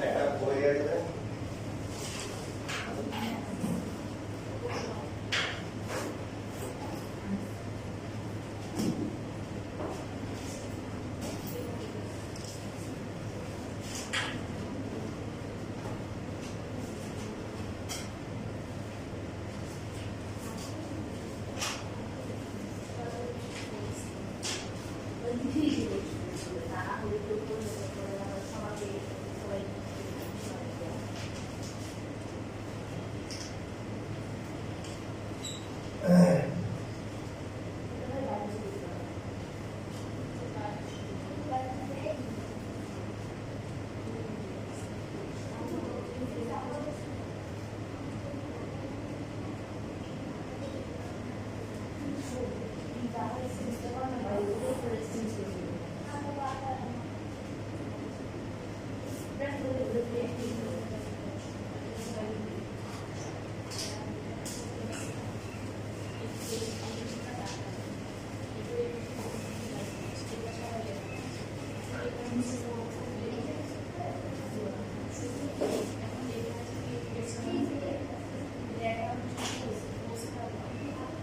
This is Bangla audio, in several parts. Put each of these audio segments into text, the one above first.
একটা বই আছে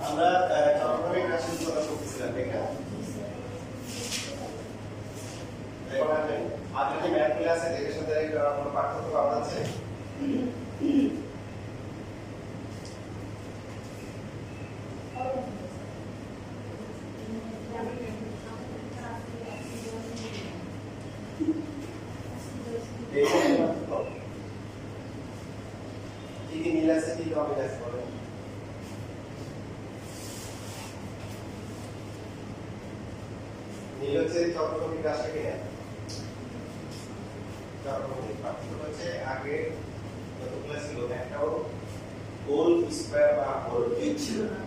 আমরা চক্রক্রমিক রাশির কথা বলছিলাম এটা এখন আগে যে ম্যাথ ক্লাসে এর সাথে কোনো পার্থক্য পাওয়া যাচ্ছে কি কি মিল আছে কি কি অমিল আছে বলেন মিল হচ্ছে চক্রক্রমিক রাশি কিনা চক্রক্রমিক পার্থক্য হচ্ছে আগে যতগুলো ছিল একটাও হোল স্কয়ার বা হোল কিউব ছিল না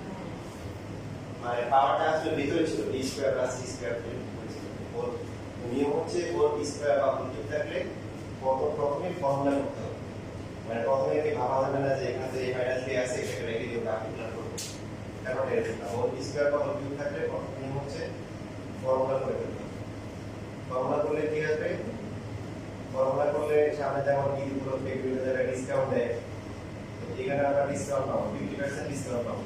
মানে পাওয়ারটা আসলে ভিতরে ছিল d square plus c square হয়েছিল হোল নিয়ম হচ্ছে হোল স্কয়ার বা হোল কিউব থাকলে প্রথমে ফর্মুলা করতে হবে মানে প্রথমে কি ভাবা যাবে না যে এখানে যে মাইনাস দিয়ে আছে এটা রেখে দিয়ে ক্যালকুলেট করব কারণ এটা হোল স্কয়ার বা হোল কিউব থাকলে প্রথম নিয়ম হচ্ছে ফর্মুলা করে ফেলতে হবে ফর্মুলা করলে কি আসবে ফর্মুলা করলে সামনে যেমন কি পুরো বিভিন্ন জায়গায় ডিসকাউন্ট দেয় এখানে আমরা ডিসকাউন্ট পাবো 50% ডিসকাউন্ট পাবো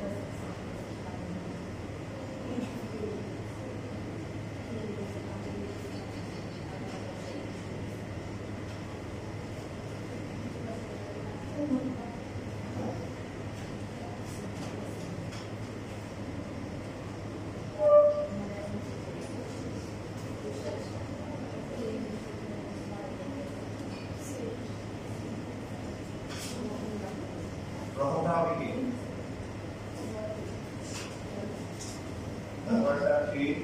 প্রথমটা হবে কি নাম্বারটা 3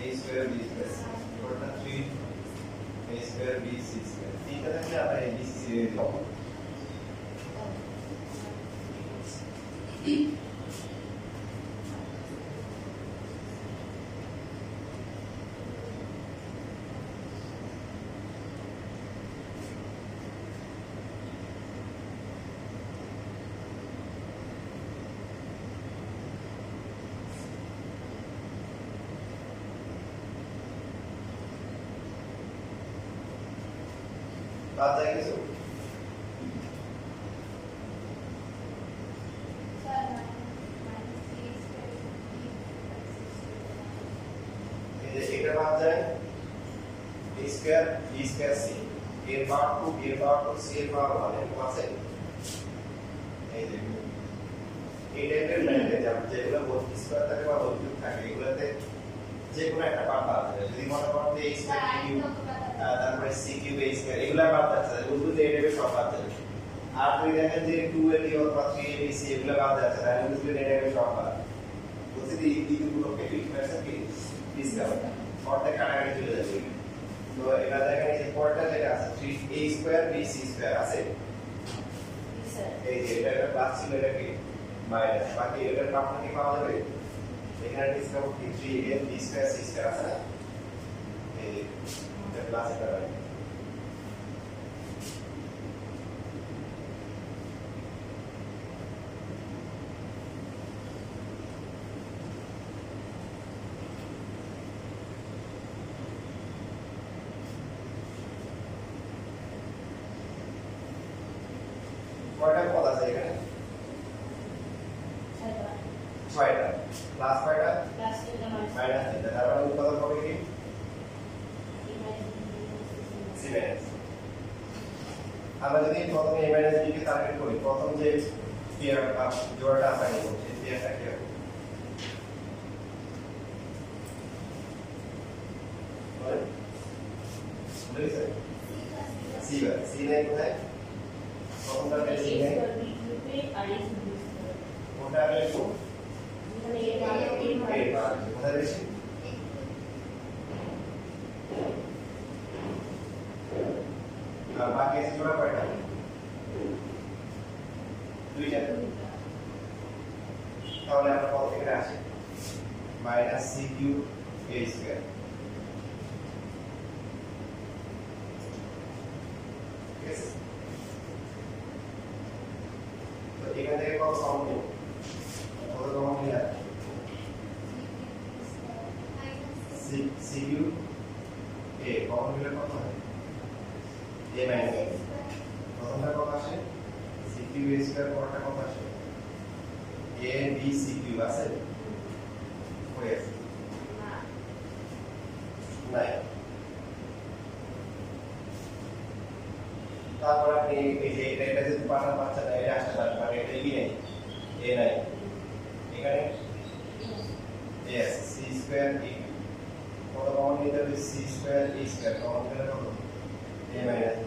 a স্কয়ার b স্কয়ার নাম্বারটা 3 a square b c square তিনটা থেকে আমরা a b c দিয়ে দেব বাদ যায় কিছু এটা বাদ যায় a square b square c এর পাওয়ার 2 এর পাওয়ার 2 c এর পাওয়ার 1 এর আছে এই যে এই টাইপের ম্যাথে যেগুলো হোল স্কয়ার থাকে বা হোল কিউব থাকে এগুলোতে যে কোনো একটা পার্ট বাদ যাবে যদি মনে করেন যে a স্কয়ার কিউব তারপরে c কিউব a স্কয়ার এগুলা বাদ যাচ্ছে উল্টো যে টাইপের সব বাদ যাবে আর যদি দেখেন যে 2ab অথবা 3ab c এগুলা বাদ যাচ্ছে তাহলে উল্টো যে টাইপের সব বাদ বলতে এই দিকগুলোকে 50% কি ডিসকাউন্ট অর্ধেক কাটাকাটি চলে যাবে তো এটা দেখেন এই যে পরেরটা যেটা আছে 3a square b c square আছে এই যে এটা প্লাস ছিল এটা কি মাইনাস বাকি এটার মাপটা কি পাওয়া যাবে এখানে ডিসকাউন্ট কি 3a b square c square আছে না এই যে এটা প্লাস এটা রাখি কয়টা পদ আছে এখানে? 6টা। প্লাস কয়টা? মাইনাস 3টা। তার মানে উৎপাদক হবে কি? c minus. আমরা যদি প্রথমে a minus b K target করি, প্রথম যে পেয়ারটা জোড়াটা আমরা নিব, সেই পেয়ারটা কি হবে? বুঝলেন? c বাই c নাই কোথায়? প্রথমটা পেয়ে c নাই, কোনটা আগে লিখব? কোথায় বেশি? আর বাকি আছে জোড়া কয়টা? 2টা। তাহলে আমরা কত থেকে আসি? Minus c cube a square. ঠিক আছে? তো এখান থেকে কত কমন নেব? কত কমন নিলাম? c কিউব a কমন নিলে কত হয়? a মাইনাস প্রথমটা কত আসে? c কিউব a স্কয়ার, পরটা কত আসে? a b c কিউব আছে? হয়ে আছে নাই। তারপর আপনি এই যে এটা যদি পাঠান পাচ্ছেন না, এটা আসতে পারেন, মানে এটা কি নেই, a নাই, এখানে a আছে, c স্কয়ার a কত কমন নিতে হবে? c square a square common নিলে কত? a minus b।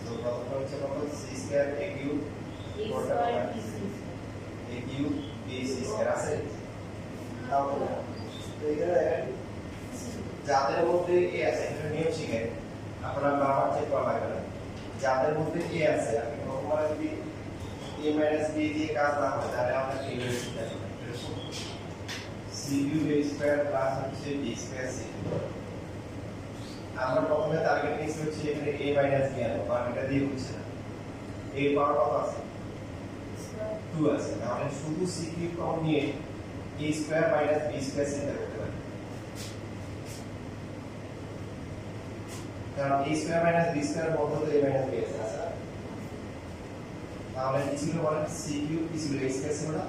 সো প্রথমটা হচ্ছে কত? c স্কয়ার a কিউব, পরটা কত? a cube b c square আছে? তাহলে তো এখানে দেখেন যাদের মধ্যে a আছে, এটা নিয়ম শিখে আপনারা বারবার চেক করা লাগবে না। যাদের মধ্যে a আছে, আপনি কখনো যদি a মাইনাস b দিয়ে কাজ না হয়, তাহলে আপনাকে এই রূপে লিখতে হবে। c cube a square plus হচ্ছে b স্কয়ার c। আমরা প্রথমে টার্গেট নিচ্ছি হচ্ছে এখানে a মাইনাস b আনবো, কারণ এটা দিয়ে হচ্ছে না। এর পাওয়ার কত আছে? 2 আছে। তাহলে শুধু c কিউব কমন নিয়ে a square minus b square চিন্তা করতে পারি। কারণ a square minus b square মধ্যে তো a মাইনাস b আছে। আচ্ছা, তাহলে কি ছিল বলেন? c কিউব কি ছিল? a স্কয়ার ছিল না?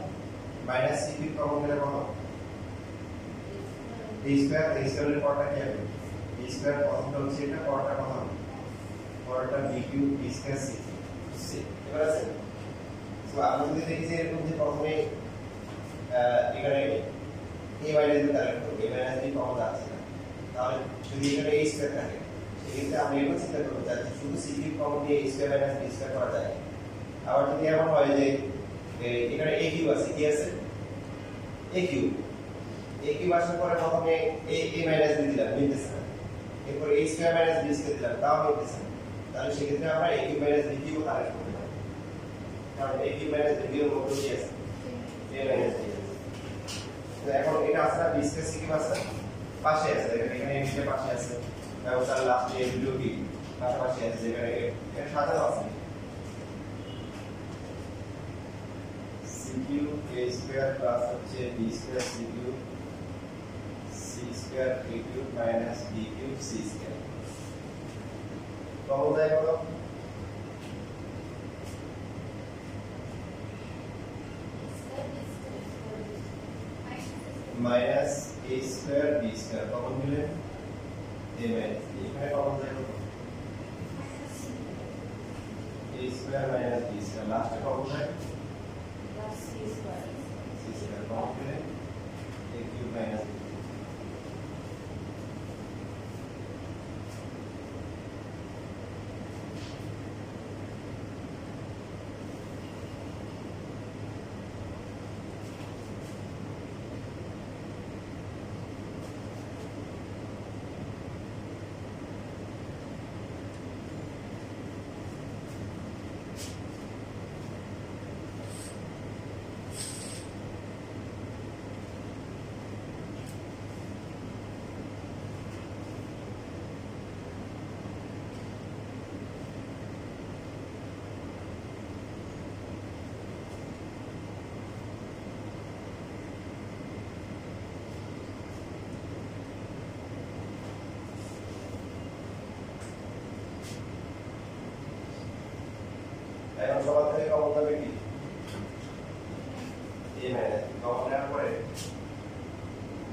মাইনাস c কিউব কমন নিলে কত? a square. a স্কয়ারের পরটা কি হবে? b স্কয়ার প্রথমটা হচ্ছে এটা, পরটা কত হবে? পরটা b cube b square c। এবার আছে। সো আমরা যদি দেখি যে এরকম যে প্রথমে এখানে a মাইনাস b টার্গেট করব, a মাইনাস b কমন যাচ্ছে না, তাহলে যদি এখানে a স্কয়ার থাকে, সেক্ষেত্রে আমরা এরকম চিন্তা করবো যাতে শুধু c কিউব কমন নিয়ে a square minus b square করা যায়। আবার যদি এমন হয় যে এখানে a কিউব আছে, কি আছে? a কিউব আসার পরে প্রথমে a মাইনাস b দিলাম, মিলতেছে না। এরপর a square minus b square দিলাম, তাও মিলতেছে না। তাহলে সেক্ষেত্রে আমরা a cube minus b cube target করতে পারি, কারণ a cube minus b cube মধ্যে কি আছে? a মাইনাস b আছে। তো এখন এটা আছে না, b স্কয়ার c কিউব আছে পাশে আছে, এখানে a এর পাশে আছে, তারপর তার লাস্টে a দুটো কি পাশাপাশি আছে, যেখানে এর সাথেও আছে c cube a square plus হচ্ছে b square c cube c square a cube minus b cube c square. Common যায় কত? Minus a square b square common নিলে a মাইনাস b। এখানে কমন যায় কত? a square minus b square. লাস্টে কমন যায় c স্কয়ার কমন নিলে a cube minus b।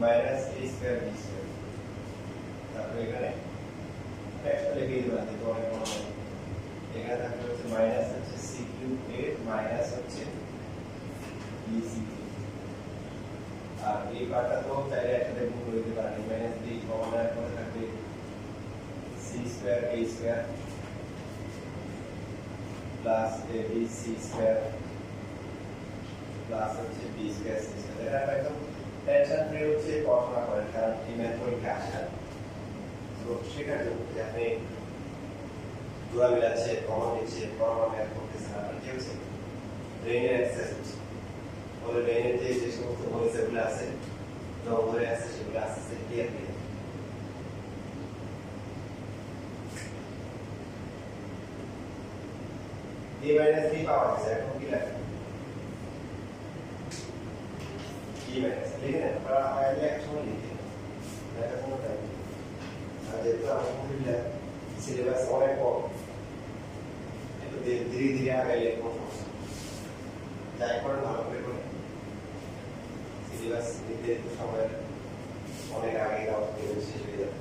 Minus a square b square তারপর এখানে একটা লিখে দিবেন তো অনেক বড় এখানে থাকবে হচ্ছে মাইনাস হচ্ছে c কিউব a মাইনাস হচ্ছে b c আর এই পার্টটা তো চাইলে একসাথে গুণ করে দিতে পারেন মাইনাস b কমন এর পরে থাকবে c square a square plus ab c square plus হচ্ছে b স্কয়ার c স্কয়ার এটা একদম টেনশন ফ্রি হচ্ছে পড়াশোনা করেন কারণ টিমের পরীক্ষা আসে তো সেটার জন্য আপনি জোড়া মিলাচ্ছে কমন নিচ্ছে পরমাণু ম্যাথ করতেছেন আপনার কি হচ্ছে ব্রেনের এক্সারসাইজ হচ্ছে বলে ব্রেনের যে সমস্ত ভয়েসগুলো আছে নম্বরে আছে সেগুলো আস্তে আস্তে ক্লিয়ার হয়ে যাবে a মাইনাস b পাওয়া গেছে এখন কি লাগবে b মাইনাস লিখে নেন আপনারা আগে এক সময় লিখে এটা কোনো টাইম আর যেহেতু আলহামদুলিল্লাহ সিলেবাস অনেক কম একটু ধীরে ধীরে আগাইলে কোনো সমস্যা যাই করেন ভালো করে করেন সিলেবাস নির্ধারিত সময়ের অনেক আগে দেওয়া শেষ হয়ে যাবে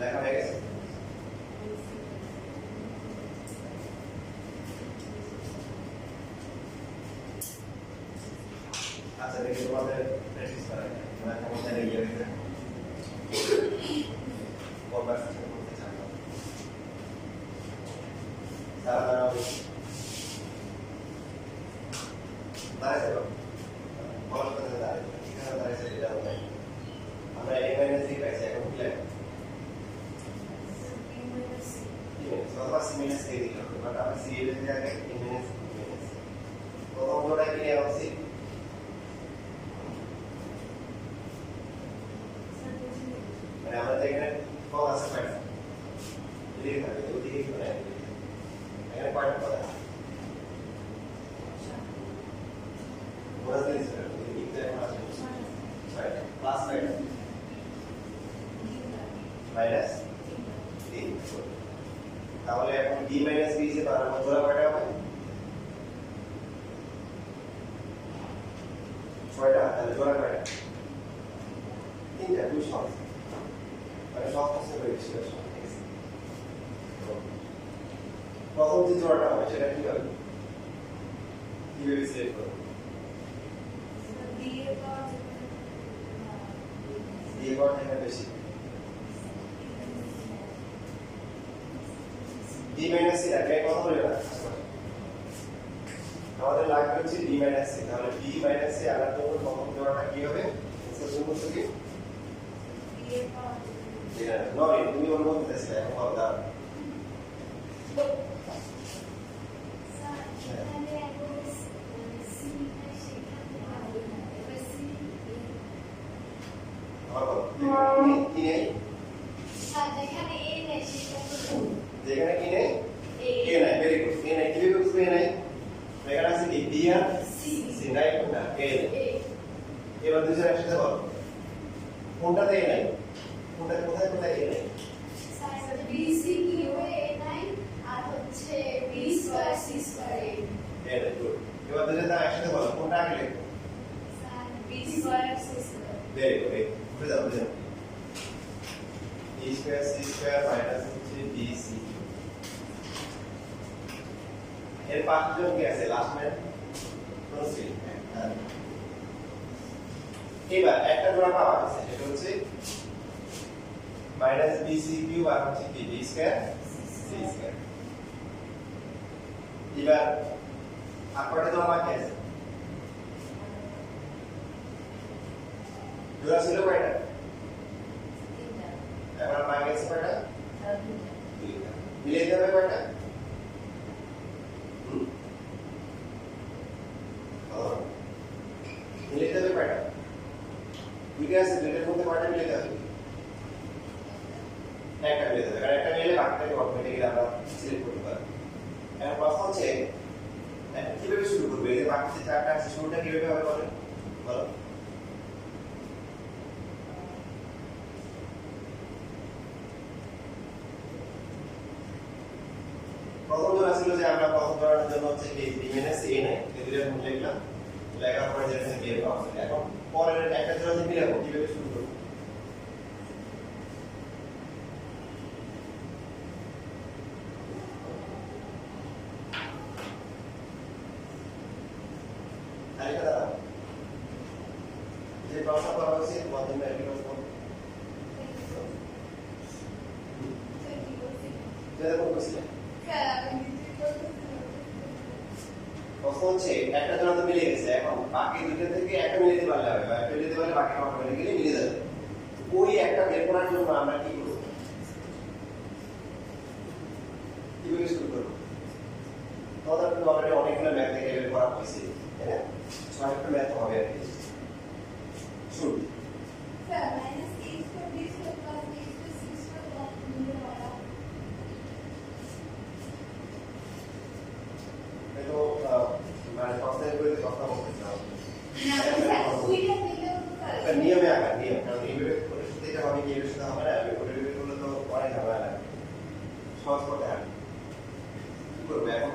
লেখা হয়ে গেছে আচ্ছা দেখি তোমাদের প্র্যাকটিস করা মানে কেমন জানি ইয়ে হয়েছে কনভারসেশন করতে চান সারা দাঁড়াইছে বল করতে দাঁড়াইছে এখানে দাঁড়াইছে এটা নাই আমরা a মাইনাস c পাইছি এখন কি লাগবে অথবা c মাইনাস a দিতে হবে বাট আমরা c এর জায়গায় a মাইনাস প্রথম কোনটা কি নেওয়া উচিত মানে আমরা এখানে কত আছে পাই এদিকে থাকবে ওদিকে কি করে এখানে পয়েন্ট কত আছে ওরা দিয়েছে ওদিকে এখন আছে 6 প্লাস 5 মাইনাস 3 তাহলে এখন b মাইনাস b যে বানাবো জোড়া কয়টা হবে 6টা তাহলে জোড়া কয়টা 3টা দুই সমান মানে সব প্রশ্ন হয়েছে প্রথম যে জোড়াটা হবে সেটা কি হবে কিভাবে সিলেক্ট করব দিয়ে পাওয়ার থেকে বেশি b মাইনাস c লাগবে কত হলো না আমাদের লাগবে হচ্ছে b মাইনাস c তাহলে b মাইনাস c আলাদা করে প্রথম জোড়াটা কি হবে সেটা হচ্ছে কি নয় তুমি অন্য বলতেছিলে এখন কথা যেখানে কি নেই a নাই ভেরি গুড a নাই কি বুঝবে a নাই এখানে আছে কি b আর c নাই কোনটা a এবার দুইজন একসাথে বলো কোনটাতে a নাই কোনটা কোথায় কোথায় a নাই sir b c cube a নাই আর হচ্ছে b square c square a নাই গুড এবার দুইজন একসাথে বলো কোনটা আগে লিখবো sir b square c square very good উঠে যাও উঠে যাও b square c square minus হচ্ছে b c এর পাঁচজন কি আছে লাস্ট ম্যান প্রসিড এবার একটা জোড়া পাওয়া গেছে এটা হচ্ছে মাইনাস BC কিউব আর হচ্ছে কি B স্কয়ার C স্কয়ার এবার আকড়ে জোড়া বাকি আছে জোড়া ছিল কয়টা এবার বাকি আছে কয়টা দুইটা মিলে যাবে কয়টা মিলে যাবে কয়টা দুইটা আছে দুইটার মধ্যে কয়টা মিলে যাবে একটা মিলে যাবে কারণ একটা মিলে বাকিটাকে অটোমেটিক্যালি আমরা সিলেক্ট করতে পারি এখন প্রশ্ন হচ্ছে কিভাবে শুরু করবে এই যে বাকি যে চারটা আছে শুরুটা কিভাবে হবে বলেন বলো প্রথম জোড়া ছিল যে আমরা প্রথম জোড়ার জন্য হচ্ছে কি b - a নেই এদের মধ্যে লিখলাম লেখার পরে যেটা b এর পাওয়া যাবে এখন পরের একটা জোড়া দিয়ে মিলাবো কিভাবে শুরু করব তালিকা দাও যে প্রশ্ন করা হয়েছে মধ্যে প্রশ্ন যেটা বলছিলেন প্রশ্ন হচ্ছে একটা জোড়া তো মিলে গেছে এখন বাকি দুইটা থেকে একটা মিলে দিতে পারলে হবে বা একটা মিলে দিতে পারলে বাকি অটোমেটিক্যালি মিলে যাবে ওই একটা বের করার জন্য আমরা কি করব কিভাবে শুরু করব তোমাদের তো অলরেডি অনেকগুলো ম্যাথ থেকে বের করা হয়েছে তাই না ছয়টা ম্যাথ হবে আর কি শুরু sir minus a square b square plus b square c square কত মিলে হয় তো মানে কনসেপ্ট করে কথা বলতে চাও না স্যার দুইটা মিলে এটা নিয়মে আগার নিয়ম কারণ এইভাবে পরিস্থিতি এটা হবে কি এর সাথে হবে না আমি পরিস্থিতি করলে তো অনেক ঝামেলা লাগে সহজ করতে হবে কি করবে এখন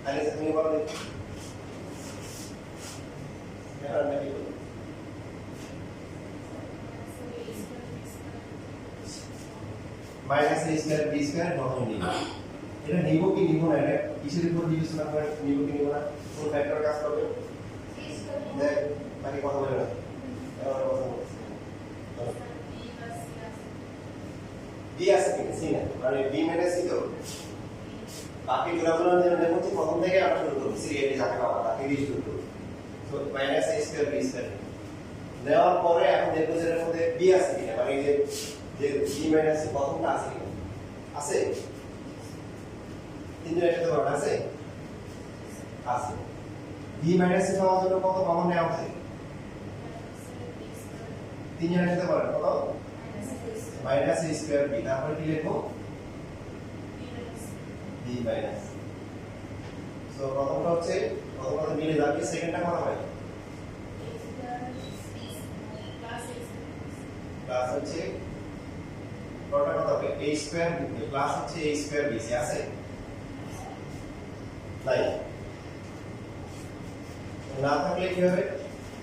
তাহলে তুমি বলো দেখি এবার আমি কি করব minus a square b square প্রথম নিব এটা নিব কি নিব না এটা কিসের উপর বিবেচনা করে নিব কি নিব না কোন ফ্যাক্টর কাজ করবে দেখ বাকি কথা বলে না এবার কথা বলছি b আছে কি সি না মানে b - c তো বাকি গুণাগুলো নেব হচ্ছে প্রথম থেকে আমরা শুরু করব সিরিয়ালি যাকে পাবো তাকে দিয়ে শুরু করব so minus a square b square নেওয়ার পরে এখন দেখব যে এর মধ্যে b আছে কিনা মানে যে b - c প্রথমটা আছে কিনা আছে তিনজন একসাথে বড় আছে আছে b - c পাওয়ার জন্য কত কমন নেওয়া উচিত তিনজন একসাথে বড় কত মাইনাস a স্কয়ার b তারপরে কি লিখবো b মাইনাস সো প্রথমটা হচ্ছে প্রথমটা মিলে যাবে সেকেন্ডটা কত হয় প্লাস হচ্ছে পরটা কত হবে a স্কয়ার প্লাস হচ্ছে a স্কয়ার b আছে নাই না থাকলে কি হবে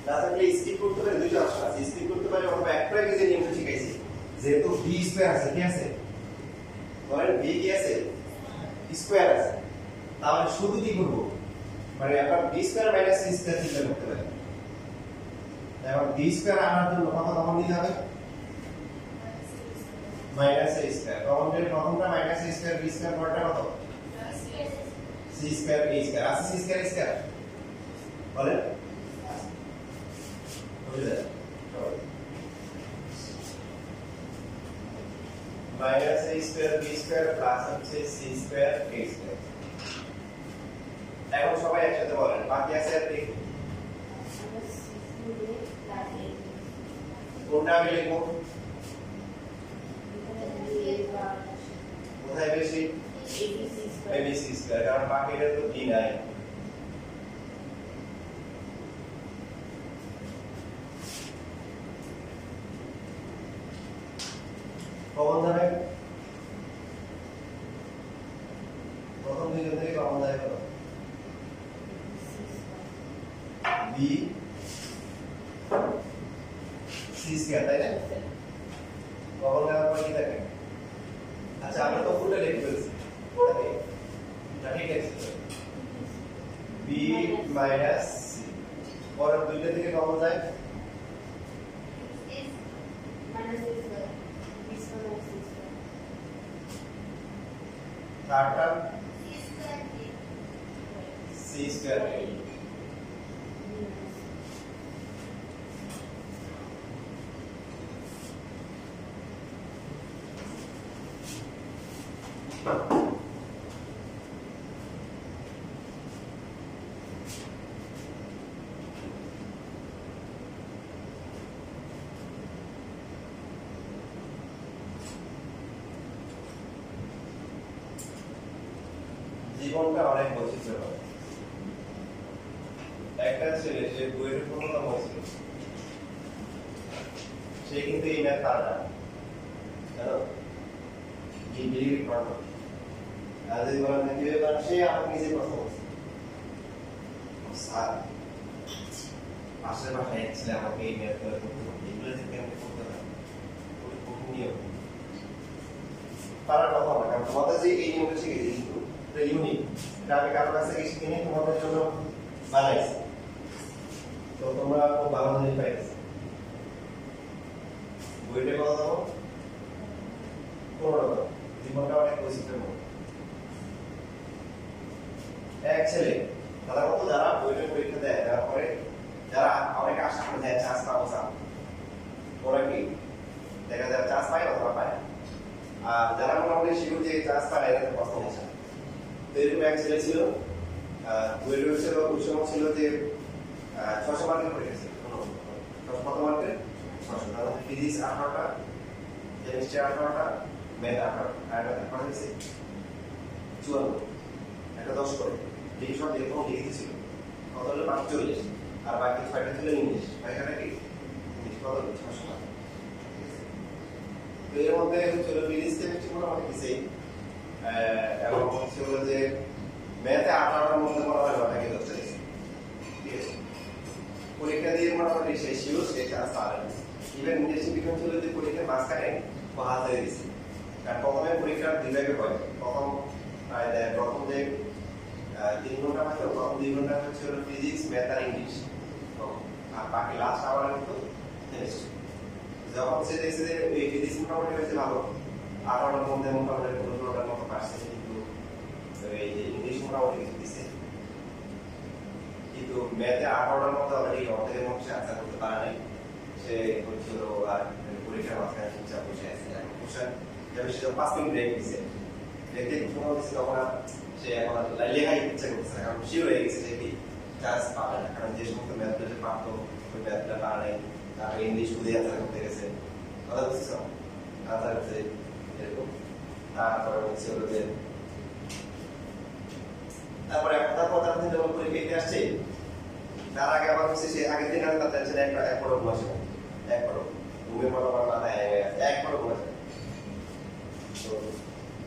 না থাকলে স্কিপ করতে পারে দুইটা অপশন আছে স্কিপ করতে পারে অথবা একটা আগে যে নিয়মটা শিখাইছি যেহেতু b স্কয়ার আছে কি আছে ধরেন b কি আছে স্কয়ার আছে তাহলে শুধু কি করব মানে আমরা b square minus c square চিন্তা করতে পারি এখন b স্কয়ার আনার জন্য কত কমন নিতে হবে মাইনাস a স্কয়ার কমনের প্রথমটা minus a square b square পরটা কত c স্কয়ার a স্কয়ার আছে c স্কয়ার স্কয়ার বলেন বুঝলে minus a square b square plus হচ্ছে c স্কয়ার a স্কয়ার এখন সবাই একসাথে বলেন বাকি আছে আর কি কোনটা আমি লিখবো কোথায় বেশি abc স্কয়ার কারণ বাকিটা তো d নাই কমন যাবে প্রথম দুইজন থেকে কমন যাবে কত b c স্কয়ার তাই না কমন যাওয়ার পর কি থাকে আচ্ছা আমরা তো ফুলটা লিখে ফেলছি b এটা ঠিক আছে b মাইনাস c পরের দুইটা থেকে কত যায় থার্ডটা c স্কয়ার জীবনটা অনেক বৈচিত্র্যময় একটা ছেলে সে বইয়ের প্রথম হয়েছিল সে কিন্তু এই ম্যাথ পারে না জানো কি বিলিভ করো আর যদি বলেন না কিভাবে পারে সে আমাকে নিজে প্রশ্ন করছে স্যার পাশের বাসায় এক ছেলে আমাকে এই ম্যাথ করে করতে হবে এগুলো থেকে আমি করতে পারি ওই কোন নিয়ম পারার কথা না কারণ তোমাদের যে এই নিয়মটা শিখেছি কিন্তু এটা ইউনিক এটা আমি কারোর কাছ থেকে শিখে নিয়ে তোমাদের জন্য বানাইছি তো তোমরা খুব ভালো জিনিস পাইছো বইটা কথা দাও পনেরো দাও জীবনটা অনেক বৈচিত্র্যময় এক ছেলে সাধারণত যারা বইটা পরীক্ষা দেয় দেওয়ার পরে যারা অনেক আশা করে দেয় চান্স পাবো চান ওরা কি দেখা যায় চান্স পায় অথবা পায় আর যারা মোটামুটি শিখুর যে চান্স পায় এরা প্রশ্ন হচ্ছে তো এরকম এক ছেলে ছিল বইটা হচ্ছে ওই সময় ছিল যে 600 মার্কের পরীক্ষা ছিল কত মার্কের 600 তাহলে ফিজিক্স 18টা কেমিস্ট্রি 18টা ম্যাথ 18টা আর এটা কত হয়েছে 54 একটা 10 করে এই সব এরকম লিখে ছিল কত হলো 45 আর বাকি 6টা ছিল ইংলিশ এখানে কি ইংলিশ কত হলো 600 মার্ক তো এর মধ্যে হচ্ছে ফিজিক্স কেমিস্ট্রি মোটামুটি কিছুই এবং হচ্ছে হলো যে ম্যাথে 18টার মধ্যে মনে হয় 9টা কি 10টা ঠিক আছে পরীক্ষা দিয়ে মোটামুটি শেষ ছিল সে চান্স পারেন ইভেন ইংলিশ বিজ্ঞান ছিল যে পরীক্ষার মাঝখানে ও হাত ধরে দিয়েছে কারণ প্রথমে পরীক্ষার বিভাগে হয় প্রথম যে 3 ঘন্টা হয়তো প্রথম 2 ঘন্টা হচ্ছে ফিজিক্স ম্যাথ আর ইংলিশ আর বাকি লাস্ট আওয়ারে হতো কেমিস্ট্রি যখন সে দেখছে যে এই ফিজিক্স মোটামুটি হয়েছে ভালো 18টার মধ্যে মোটামুটি 15টার মতো পারছে কিন্তু এই যে ইংলিশ মোটামুটি কিছু দিচ্ছে কিন্তু ম্যাথে 18টার মধ্যে অলরেডি অর্ধেকের মধ্যে সে আনসার করতে পারে নাই সে হচ্ছিল আর পরীক্ষার মাঝখানে চুপচাপ বসে আছে কোশ্চেন যাবে সে 5 মিনিট ব্রেক দিচ্ছে দেখতে কোনো কিছু তখন সে এখন লেখাই ইচ্ছা করছে না কারণ শিওর হয়ে গেছে যে কি চান্স পাবে না কারণ যে সমস্ত ম্যাথগুলো পারতো ওই ম্যাথগুলো পারে নাই তারপরে ইংলিশ বুঝে আনসার করতে গেছে কথা বুঝছো আনসার করছে এরকম তারপরে হচ্ছে হলো যে তারপরে কথা দিন যখন পরীক্ষা দিতে আসছে তার আগে আবার হচ্ছে সে আগের দিন তার টেনশন এক পড়ো বসে এক পড়ো ঘুমে পড়ো আমার মাথায় এক পড়ো বসে তো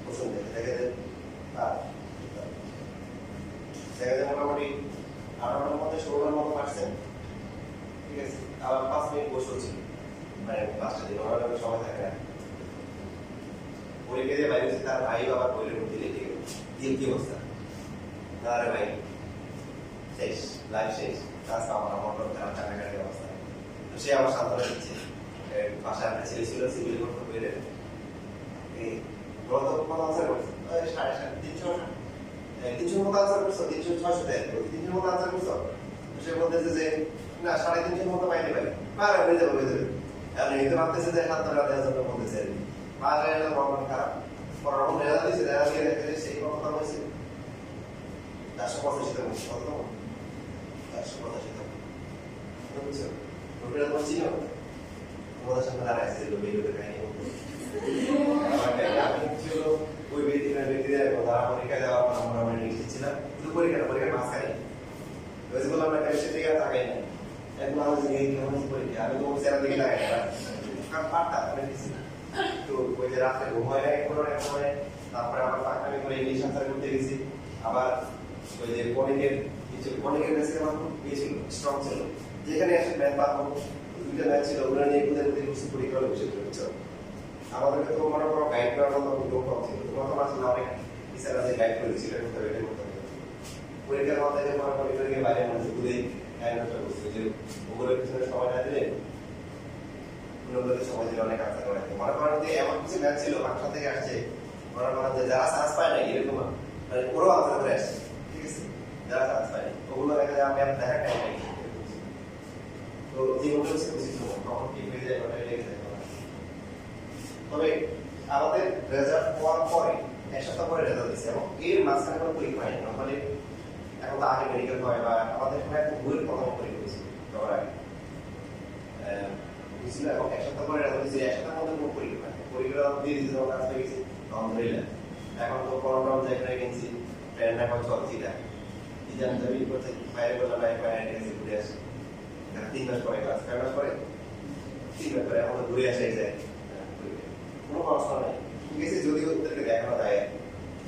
পছন্দ দেখে যে দেখা যায় মোটামুটি 18টার মধ্যে 16টার মতো পারছেন ঠিক আছে আবার 5 মিনিট বসে ছিল মানে পাঁচটা দিন ওরা সময় থাকে না পরীক্ষা দিয়ে বাইরে তার ভাই আবার বইলে ভর্তি লিখে দিয়ে কি অবস্থা আরে ভাই শেষ লাইফ শেষ কাজ আমার মোটর তার চাকাঘাটের অবস্থা তো সে আমার সান্ত্বনা দিচ্ছে পাশে একটা ছেলে ছিল সিভিল করতে পেরে এই গত কত আনসার করছে 350 মতো আনসার করছো 300 দেয় 300 মতো আনসার করছো সে বলতেছে যে না 350 মতো পাইতে পারি পারে হয়ে যাবে আপনি নিতে পারতেছে যে হাত ধরে দেওয়ার জন্য বলতেছে পারে এলো প্রবলেম খারাপ পরবর্তী রেজাল্ট দিয়েছে রেজাল্ট দিয়ে দেখে যে সেই কথা হয়েছে 485 টা কত 485 টা বুঝছো ওটা তো চিনো তোমাদের সামনে দাঁড়ায় আছে ভিডিওতে কাহিনী আমি ছিল ওই ব্যক্তিদের কথা পরীক্ষা দেওয়ার পর আমরা নিশ্চিত ছিলাম শুধু পরীক্ষার মাঝখানে ওই বললাম না কেমিস্ট্রি থেকে তাকাই না এখন আমাদের কেমন পরীক্ষা আমি তো সেরা দিকে লাগাই কারণ পারতাম তো ওই যে রাত্রে ঘুম হয় না এক সময় তারপরে আবার পাকনামি করে ইংলিশ আনসার করতে গেছি আবার ওই যে কনিকের ম্যাচে আমার খুব ইয়ে ছিল স্ট্রং ছিল যেখানে এসে ম্যাথ পাবো দুইটা ম্যাচ ছিল ওগুলো নিয়ে কোথায় কোথায় পরীক্ষা বসে বুঝছো আমাদেরকে তো মনে করো গাইড করার মতো লোক কম ছিল তোমার তো আসলে অনেক টিচার আছে গাইড করে দিচ্ছে এটা করতে হবে এটা করতে হবে পরীক্ষার মাথায় যে পড়া পরীক্ষার বাইরে মনে ঘুরে অ্যানসার করছে যে ওগুলোর পিছনে সময় না দিলে সময় দিলে অনেক আনসার করা যায় মনে করেন যে এমন কিছু ম্যাথ ছিল বাসা থেকে আসছে মনে করেন যে যারা চান্স পায় না এরকম মানে ওরাও আনসার করে আসছে ঠিক আছে যারা চান্স পায় ওগুলো দেখা যায় আমি আর দেখা টাইম নেই তো জীবনটা হচ্ছে উচিত সময় কখন কি হয়ে যায় ওটা লেগে যায় তবে আমাদের রেজাল্ট হওয়ার পরে এক সপ্তাহ পরে রেজাল্ট দিচ্ছে এবং এর মাঝখানে কোনো পরীক্ষা হয়নি নর্মালি এখন তো আগে মেডিকেল হয় বা আমাদের সময় একটা বইয়ের প্রথম পরীক্ষা হয়েছিল যাওয়ার আগে বুঝছিল এবং এক সপ্তাহ পরে রেজাল্ট দিচ্ছে এক সপ্তাহের মধ্যে কোনো পরীক্ষা হয় পরীক্ষা দিয়ে দিচ্ছে যখন কাজ হয়ে গেছে আলহামদুলিল্লাহ এখন তো করোনা যেখানে গেছি ট্রেন এখন চলছি না কি জানি যাবি করছে বাইরে বললাম বাইরে বাইরে গেছে ঘুরে আসে 3 মাস পরে ক্লাস 5 মাস পরে 3 মাস পরে এখন তো ঘুরে আসে যায় কোনো প্রশ্ন নেই ঠিক আছে যদিও ওদেরকে দেখানো যায়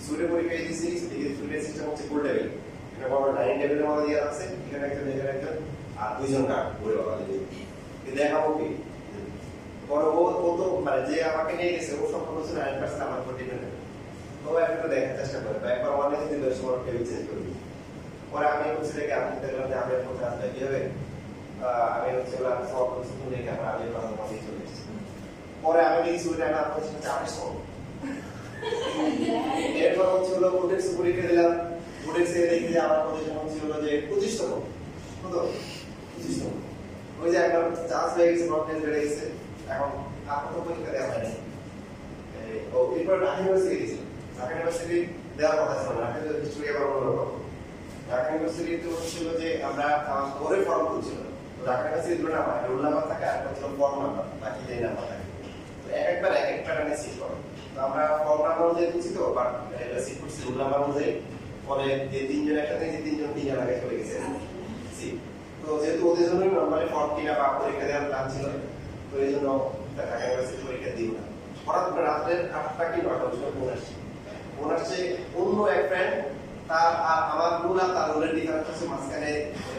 স্টুডেন্ট পরীক্ষা দিয়েছি দেখি স্টুডেন্ট সিস্টেম হচ্ছে ফুল লেভেল এটা বড় 9 লেভেলের মধ্যে দেওয়া আছে এখানে একজন আর দুইজন কার্ড পড়ে বাবা দিবে কিন্তু দেখাবো কি পরে ও তো মানে যে আমাকে নিয়ে গেছে ও সম্পূর্ণ ছিল 9% আমার উপর ডিপেন্ড তো একটা দেখার চেষ্টা করে বা একবার অনেক যদি 10 মার্ক কেউ চেঞ্জ করবি পরে আমি হচ্ছে দেখে আমি দেখলাম যে আমি এখন আসলে কি হবে আমি হচ্ছে ওরা সব কিছু দেখে আমি প্রথম মাসে চলে এসেছি পরে আমি দেখছি ওটা না আপনার সাথে 800 এরপর হচ্ছে হলো কোটেক্স পরীক্ষা দিলাম কোটেক্সে দেখি যে আমার পজিশন হচ্ছে হলো যে 25তম কত 25তম ওই যে একটা চান্স হয়ে গেছে কনফিডেন্স বেড়ে গেছে এখন আপাতত পরীক্ষা দেওয়া হয়নি ও এরপর ঢাকা ইউনিভার্সিটি দিয়েছিল ঢাকা ইউনিভার্সিটি দেওয়ার কথা ছিল ঢাকা হিস্ট্রি আবার অন্যরকম ঢাকা ইউনিভার্সিটিতে হচ্ছিল যে আমরা ওরে ফর্ম তুলছিল তো ঢাকা ইউনিভার্সিটি দুটো নাম্বার রোল নাম্বার থাকে আর হচ্ছে ফর্ম নাম্বার বাকি যে নাম্বার থাকে তো একবার এক এক প্যাটার্নে সিট করে তো আমরা ফর্ম নাম্বার অনুযায়ী তুলছি তো বাট সিট করছি রোল নাম্বার অনুযায়ী পরে যে তিনজন একসাথে যে তিনজন আগে চলে গেছে সিট তো যেহেতু ওদের জন্য নর্মালি ফর্ম কিনা বা পরীক্ষা দেওয়ার প্ল্যান ছিল তো এই জন্য ঢাকা ইউনিভার্সিটি পরীক্ষা দিব না হঠাৎ করে রাত্রে 8টা কি 9টা বছর ফোন আসছে অন্য এক ফ্রেন্ড তার আর আমার রুল আর তার রুলের ডিফারেন্স হচ্ছে মাঝখানে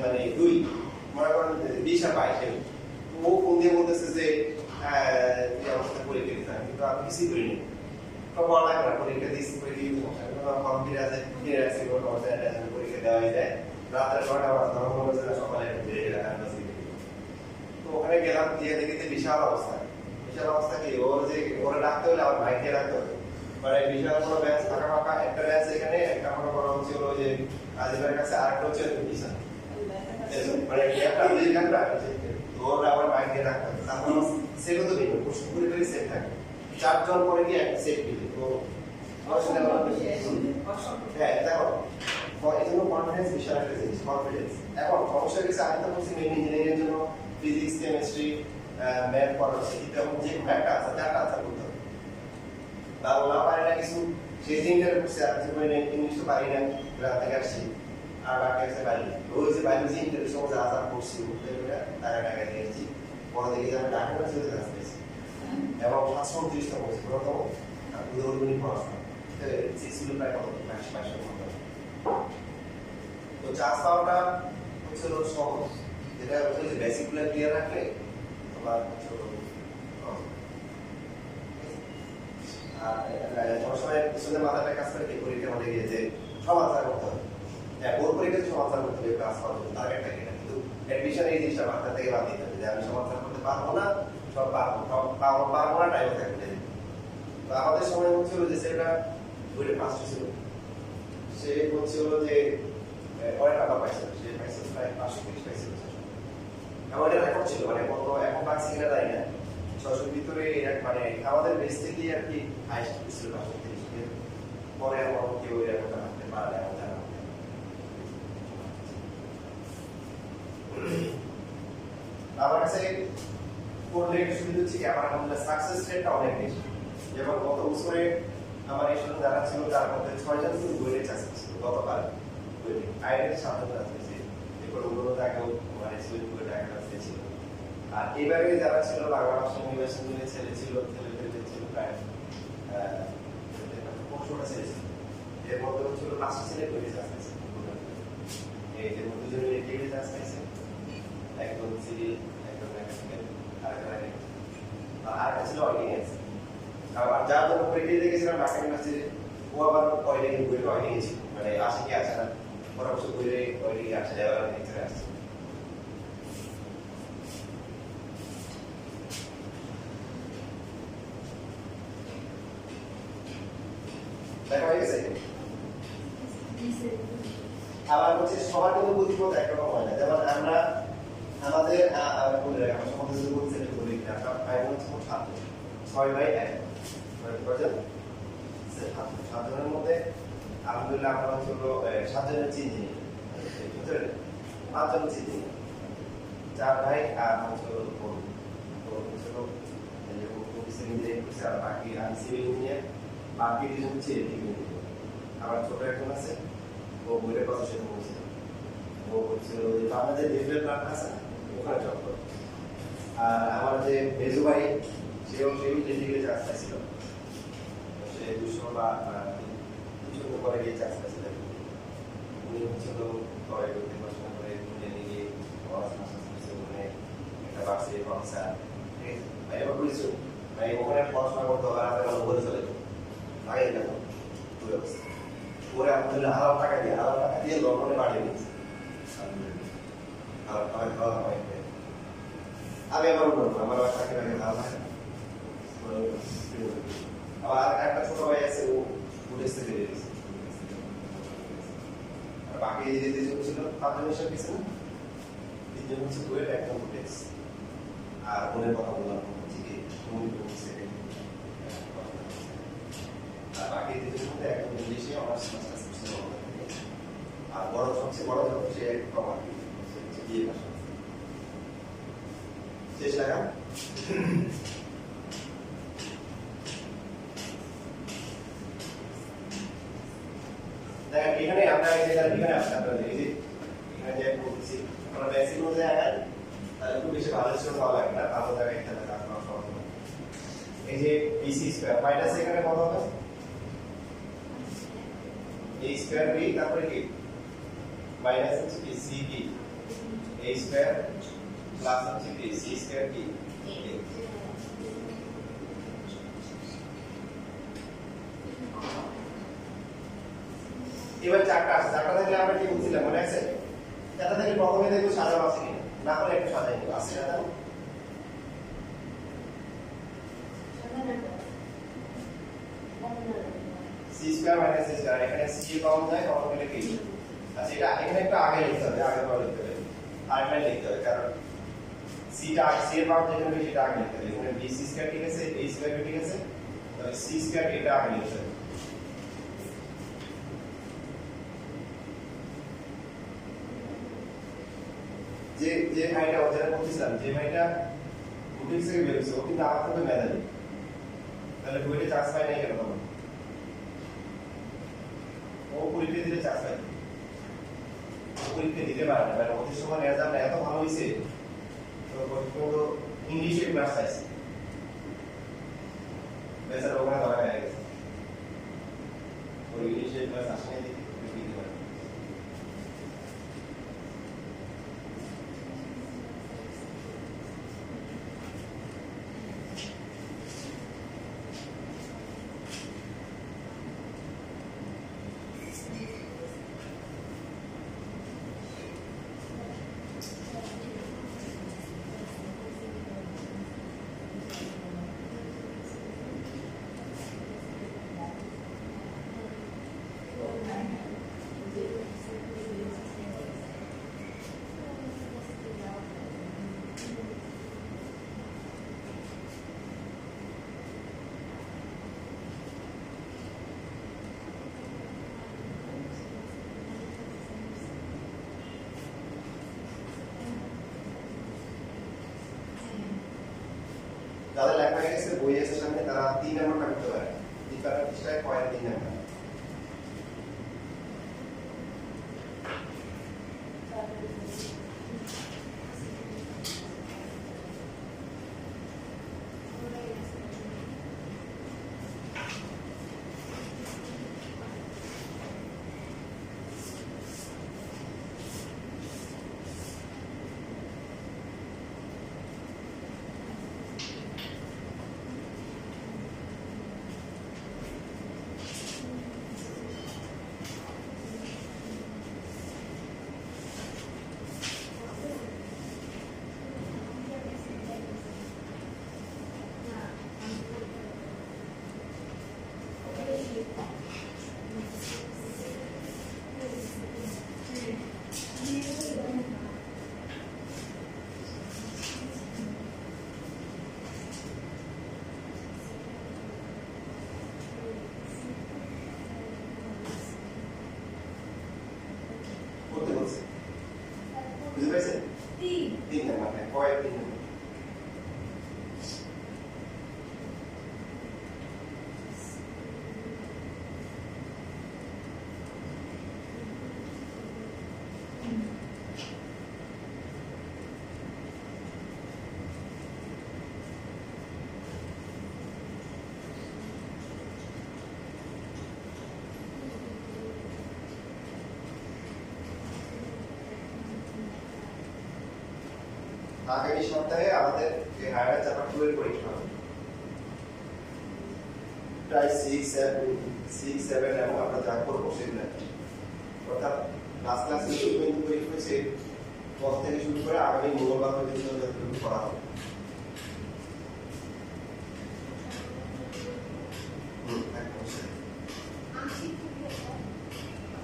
মানে 2 মনে করেন 20 আর 22 ও ফোন দিয়ে বলতেছে যে এই অবস্থা পরীক্ষা দিতে কিন্তু আমি কিছুই করিনি তো বলা না পরীক্ষা দিচ্ছি পরীক্ষা ফর্ম ফিরে আছে ফিরে আসছে কোনো অবস্থায় পরীক্ষা দেওয়া হয়ে যায় রাত্রে 9টা বাজে মনে হচ্ছে সকালে বেরিয়ে গেলাম তো ওখানে গেলাম দিয়ে দেখি বিশাল অবস্থা কি ওর যে ওরা ডাকতে হলে আমার ভাইকে ডাকতে হবে মানে বিশাল কোনো ব্যাচ ফাঁকা ফাঁকা একটা ব্যাচ এখানে একটা মনে করা হচ্ছে হলো যে আজিমের কাছে আরেকটা হচ্ছে পিছন মানে একটা দুই ঘন্টা ওর আবার ভাইকে ডাকতে হবে তারপর সেটা তো নেই পুরো করে সেট থাকে 4 জন পরে গিয়ে একটা সেট দিবে তো হ্যাঁ দেখো এই জন্য কনফিডেন্স বিশাল একটা জিনিস কনফিডেন্স এখন সমস্যা হচ্ছে আমি তো বলছি মেইন ইঞ্জিনিয়ারিং এর জন্য ফিজিক্স কেমিস্ট্রি ম্যাথ পড়া শিখতে এবং যে কোনো একটা আছে চারটা আনসার করতে হবে বাংলা পারি না কিছু সেই দিনটার করছে আর কিছু মানে ইংলিশ তো পারি না গ্রাম থেকে আসছি আর বাকি আছে বায়োলজি ওই যে বায়োলজি ইন্টারের সময় যা যা করছি টাকা দিয়েছি পরে দেখি যে আমি ঢাকা ইউনিভার্সিটিতে চান্স পেয়েছি এবং 529টা বলছি প্রথম উদাহরণী পড়াশোনা 6 প্রায় কত 500 মতো তো চান্স পাওয়াটা হচ্ছে সহজ যেটা হচ্ছে যে বেসিকগুলো ক্লিয়ার রাখলে তোমার হচ্ছে আর সময় পিছনে মাথাটা কাজ করে কি পরীক্ষা হলে গিয়ে যে সমাচার করতে হবে হ্যাঁ বোর্ড পরীক্ষাতে সমাচার করতে হবে ক্লাস করার জন্য তার একটা কিনা কিন্তু অ্যাডমিশন এই জিনিসটা মাথা থেকে বাদ দিতে হবে যে আমি সমাচার করতে পারবো না সব পারবো না টাইমও থাকবে তো আমাদের সময় হচ্ছিল যে সেটা বইটা ফার্স্ট ছিল সে হচ্ছে হলো যে অনেক টাকা পাইছিল সে পাইছিল প্রায় 530 পাইছিল আমাদের রেকর্ড ছিল মানে কত এখন পাচ্ছি কিনা তাই না 600 ভিতরে মানে আমাদের বেস থেকে আর কি হাইস্ট ছিল 530 পরে আমার কেউ এরকম রাখতে পারে না জানা আমার কাছে করলে সুবিধা হচ্ছে কি আমার আমাদের সাকসেস রেটটা অনেক বেশি যেমন গত বছরে আমার এই সাথে যারা ছিল তার মধ্যে 6 জন কিন্তু বইয়ের চাকরি ছিল গতকাল বইয়ের আইডেন্টি সাধারণ চাকরি ছিল এরপর অন্য জায়গাও মানে সুইট বইয়ের টাকা ছিল আর এবারে যারা ছিল বাংলা ভাষা ইউনিভার্সিটি মিলে ছেলে ছিল প্রায় 500টা ছেলে ছিল এর মধ্যে ছিল 5টা ছেলে বইয়ের চাকরি ছিল এই যে দুজনে ডিগ্রি চাকরি আছে একজন সিভিল একজন মেকানিক্যাল আর একটা ছিল অর্ডিনেন্স আর যার জন্য পরীক্ষা দিয়ে গেছিলাম ঢাকা ইউনিভার্সিটি ও ও আবার কয়দিন বই কয়দিন ছিল মানে আসে কি আসে না পরামর্শ বইলে কয়দিন আসে লেভেল ভিতরে আসে দেখা হয়ে গেছে আবার হচ্ছে সবার কিন্তু বুদ্ধিমত্তা একরকম হয় না যেমন আমরা আমাদের আমরা সমাজে যে বলছি এটা বলি আমরা ভাই বোন ছিল 6/1 কয়জন 7 জনের মধ্যে আলহামদুলিল্লাহ আমরা হলো 7 জনের চিনি বুঝলেন 5 জন চিনি 4 ভাই আর হচ্ছে বোন তো হচ্ছে আর বাকি আমি সিভিল ইঞ্জিনিয়ার বাকি দুজন হচ্ছে ইলেকট্রিক্যাল আমার ছোট একজন আছে ও বইয়ের কথা শুনে বলছিল ও হচ্ছিল আমাদের ডিজিটাল প্ল্যান আছে ওখানে জব করে আর আমার যে মেজু ভাই সেও ইলেকট্রিক্যাল চান্স পাইছিল সে 200 বা 200 করে গিয়ে চান্স পাইছিল উনি হচ্ছিল পরে করতে পড়াশোনা করে নিয়ে পড়াশোনা মানে একটা বার্ষিক প্রফেসর ঠিক আছে ভাই এবার বলেছো ভাই ওখানে পড়াশোনা করতে হবে আর আমরা বলে চলে আগে গেল পুরো আলহামদুলিল্লাহ হাজার টাকা দিয়ে লন্ডনে বাড়িয়ে নিয়েছি আমি আবার বলবো আমার চাকরি বাকরি ভালো হয় আবার একটা ছোট ভাই আছে ও পুলিশ থেকে বেরিয়েছে আর বাকি যে দুজন ছিল 5 জনের সাথে কিছু 3 জন হচ্ছে বুয়েট একদম পুলিশ আর ওদের কথা বললাম হচ্ছে কি তুমি বলছে আর বাকি দুজনের মধ্যে একদম ইংলিশে অনার্স মাস্টার্স করছে আর বড় সবচেয়ে বড় হচ্ছে কমার বিয়ে ভাষা শেষ লাগা দেখেন এখানে আমরা এখানে আসতে আপনারা এই যে এখানে যে বলছি আমরা বেসিক অনুযায়ী আগান তাহলে খুব বেশি ভালো ছিল ভালো লাগে না ভালো জায়গায় খেলা রাখা সহজ এই যে বিসি স্কয়ার মাইনাস এখানে কত হবে a স্কয়ার b তারপরে কি মাইনাস হচ্ছে কি c b a square plus হচ্ছে কি c স্কয়ার কি এবার চারটা থেকে আমরা কি বলছিলাম মনে আছে চারটা থেকে প্রথমে দেখব সাজানো আছে কিনা না হলে একটু সাজাই নিব আছে না c square minus c square এখানে c কম যায় তখন হলে কি আচ্ছা এটা এখানে একটু আগে লিখতে হবে আগে পরে লিখতে হবে আরেকটা লিখতে হবে কারণ c টা c এর মান যেখানে বেশি সেটা আগে লিখতে হবে এখানে b c স্কয়ার ঠিক আছে a স্কয়ার ঠিক আছে তাহলে c স্কয়ার এটা আগে লিখতে হবে যে ভাইটা ওদের বলছিলাম যে ভাইটা বুটিক থেকে বেরিয়েছে ও কিন্তু আমার থেকে মেধাবী তাহলে বইটা চান্স পায় নাই কেন তখন ও পরীক্ষা দিতে চান্স পায় ও পরীক্ষা দিতে পারে না মানে ওদের সময় রেজাল্ট এত ভালো হয়েছে তো পরীক্ষা ইংলিশে ক্লাস চাইছে বেচারা ওখানে ধরা গেছে ওই ইংলিশে ক্লাস আসে নাই দেখি দিতে পারে যাদের লেখা হয়ে গেছে বই আছে সামনে তারা 3 নাম্বার কাটতে পারে দ্বিতীয় পৃষ্ঠায় পয়েন্ট 3 নাম্বার আগামী সপ্তাহে আমাদের এই হায়ার চ্যাপ্টার 2 এর পরীক্ষা হবে প্রায় 6 7 এবং আমরা যা করবো সেগুলো অর্থাৎ ক্লাসে কিন্তু পরীক্ষা হয়েছে পর থেকে শুরু করে আগামী মঙ্গলবার পর্যন্ত যতটুকু করা হবে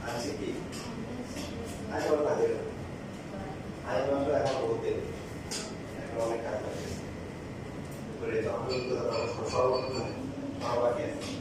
আজকে কি আজ ওর কাজে আজ মাত্র এখন বলতে এখন অনেক কাজ আছে করে যখন সব বাকি আছে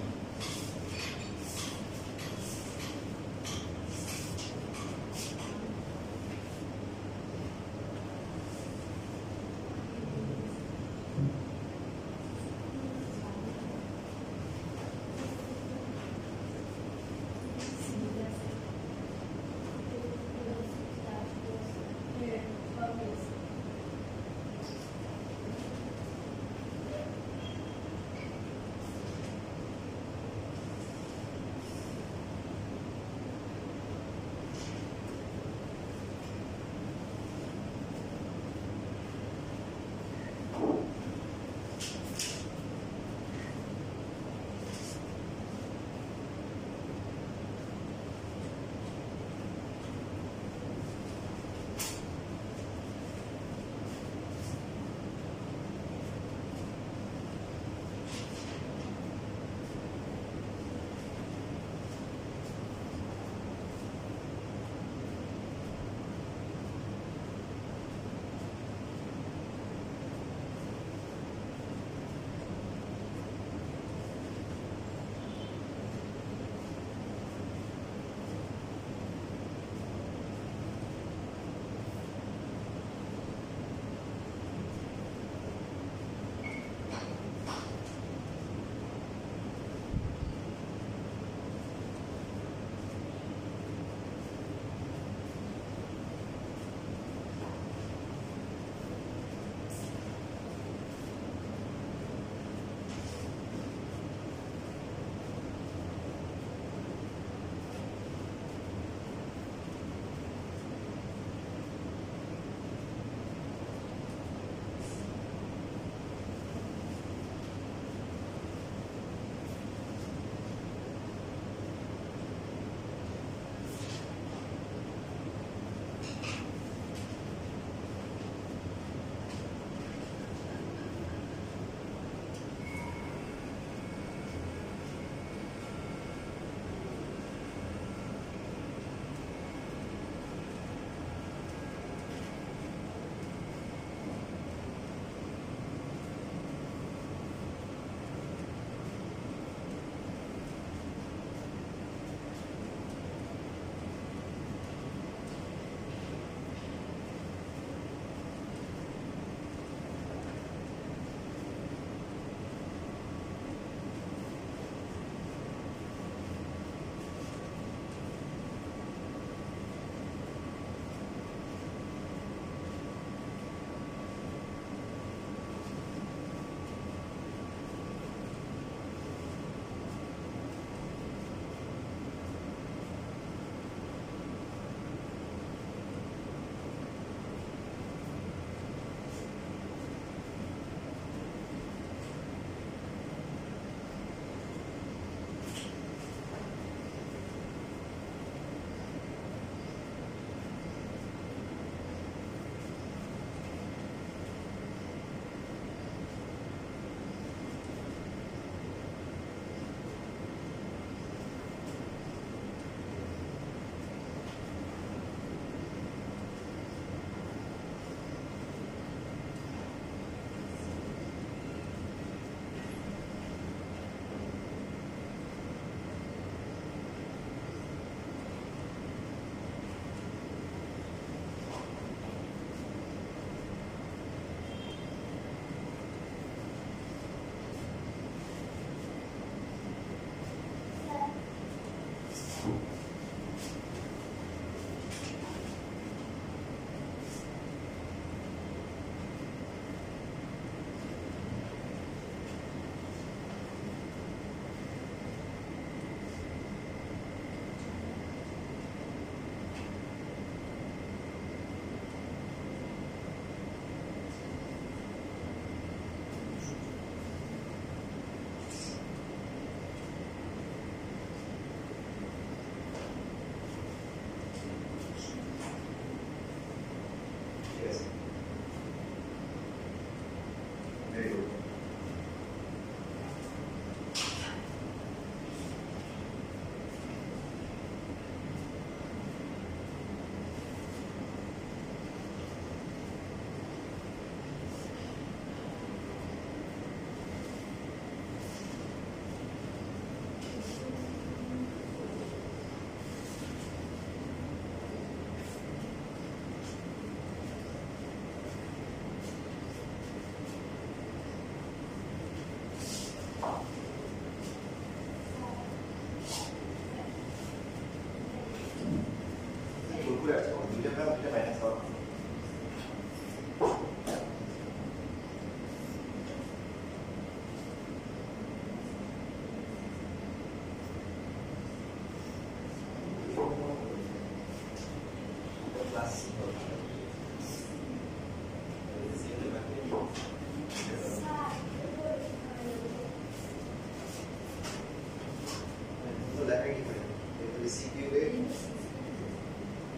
সি কিউবে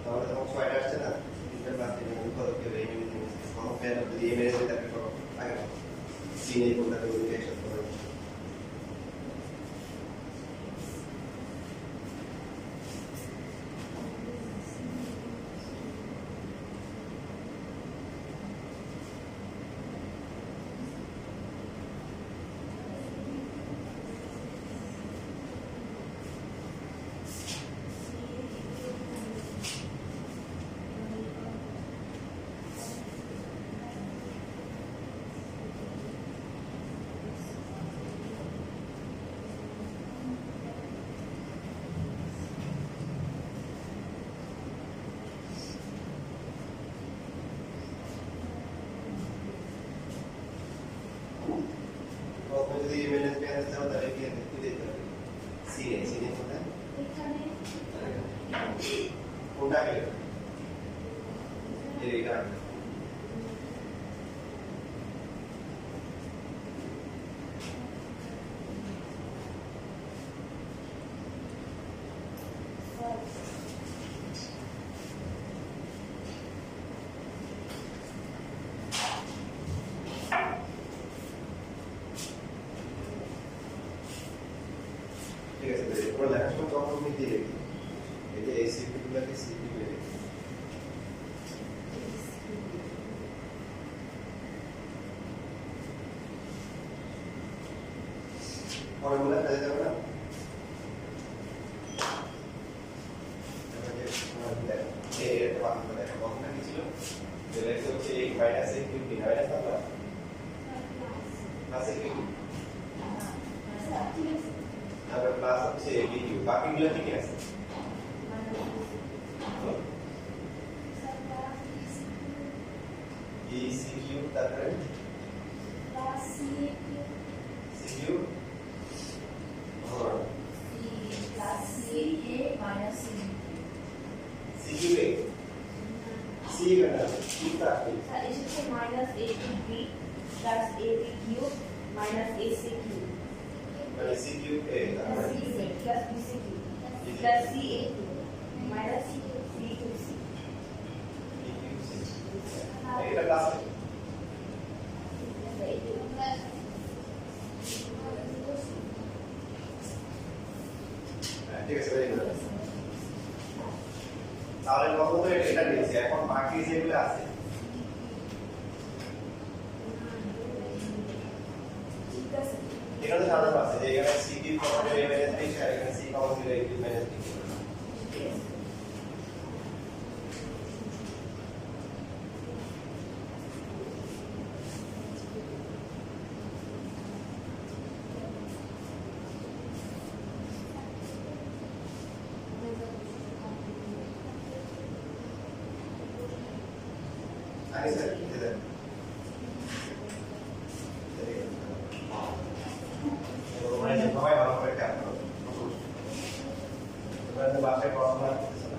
তাহলে তখন ছয়টা আসছে না তিনটা প্লাস তিনটা গুণ কত কি হবে এই মিনিট কখন ফেল যদি এই মিনিটে তাকে করো আগে সি নেই কোনটাকে ওই একসাথে করো যদি ইমেজ পেয়ে আসতে হয় তাহলে কি দিতে হবে সি নেই কোনটা এখানে কোনটা কে এইটা ঠিক আছে এরপর লেখার সময় তখন তুমি দিয়ে রেখি এই যে এই সিপি গুলোকে সিপি করে রেখি ফর্মুলা কাজে যাবে না এর ফর্মুলা দেখো কতটা কি ছিল লেখা হচ্ছে a minus a cube b minus আমরা প্লাস a কিউব তারপর প্লাস হচ্ছে a b কিউব বাকিগুলো কি আছে b c কিউব তারপরে plus c c cube plus c a minus c c cube a c কাটা কি থাকে স্যার এসেছে minus a cube b plus a b cube minus a c cube মানে c কিউব a তারপরে plus c plus b c cube plus c এ cube minus C cube B cube C b cube c এটা প্লাস ঠিক আছে very good তাহলে কত এটা দিয়েছি এখন বাকি যেগুলো আছে এখানে জানানো আছে যে এখানে c cube common a minus b আর এখানে c কমন ছিল a কিউব মাইনাস b আগে স্যার কি দেন মানে সবাই ভালো করে কাজ করো তোমরা বাসায় পড়াশোনা করতেছ না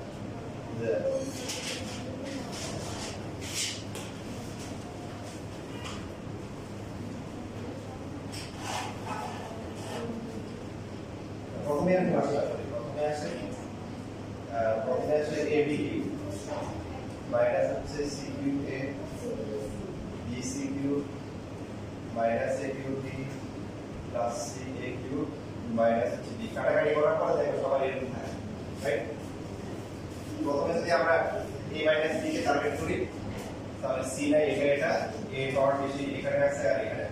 প্রথমে আমি আসলে প্রথমে আসলে a b কিউব মাইনাস হচ্ছে c cube a b c cube minus a cube b plus c a cube minus হচ্ছে b কাটাকাটি করার পরে দেখো সবার এরকম থাকে রাইট প্রথমে যদি আমরা a minus b K target করি তাহলে c নাই এখানে এটা a পাওয়ার বেশি এখানে আছে আর এখানে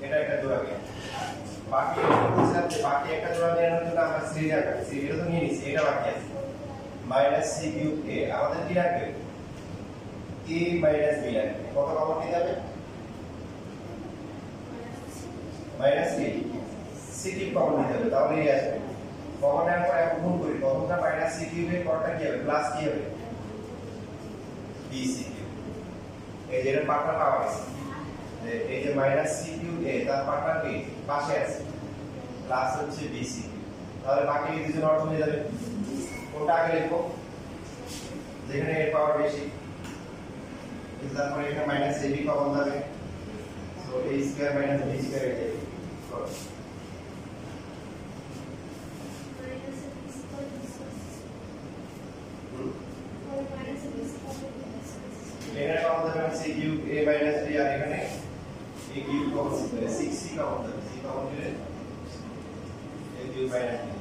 এটা একটা জোড়া গেল বাকি বলছিলাম যে বাকি একটা জোড়া নেওয়ার জন্য আমরা c রাখবো c এটা তো নিয়ে নিছি এটা বাকি আছে মাইনাস c কিউব a আমাদের কি রাখবে a মাইনাস b রাখবে কত কমন নিয়ে যাবে minus b c cube common নিয়ে যাবে তাহলে এই আসবে কমন নেওয়ার পর এখন গুণ করি কমনটা মাইনাস c কিউবের পরটা কি হবে প্লাস কি হবে b c কিউব এই যে এর পার্টটা পাওয়া গেছে এই যে মাইনাস c কিউব a তার পার্টটা কি পাশে আছে প্লাস হচ্ছে b c কিউব তাহলে বাকি এই দুজন অর্থ হয়ে যাবে কোনটা আগে লিখবো যেখানে এর পাওয়ার বেশি তারপরে এখানে মাইনাস ab কমন যাবে so a square minus b square এটা c cube a minus b আর এখানে a কিউব কমন হবে 6c কমন হবে c কমন দিলে a কিউব মাইনাস b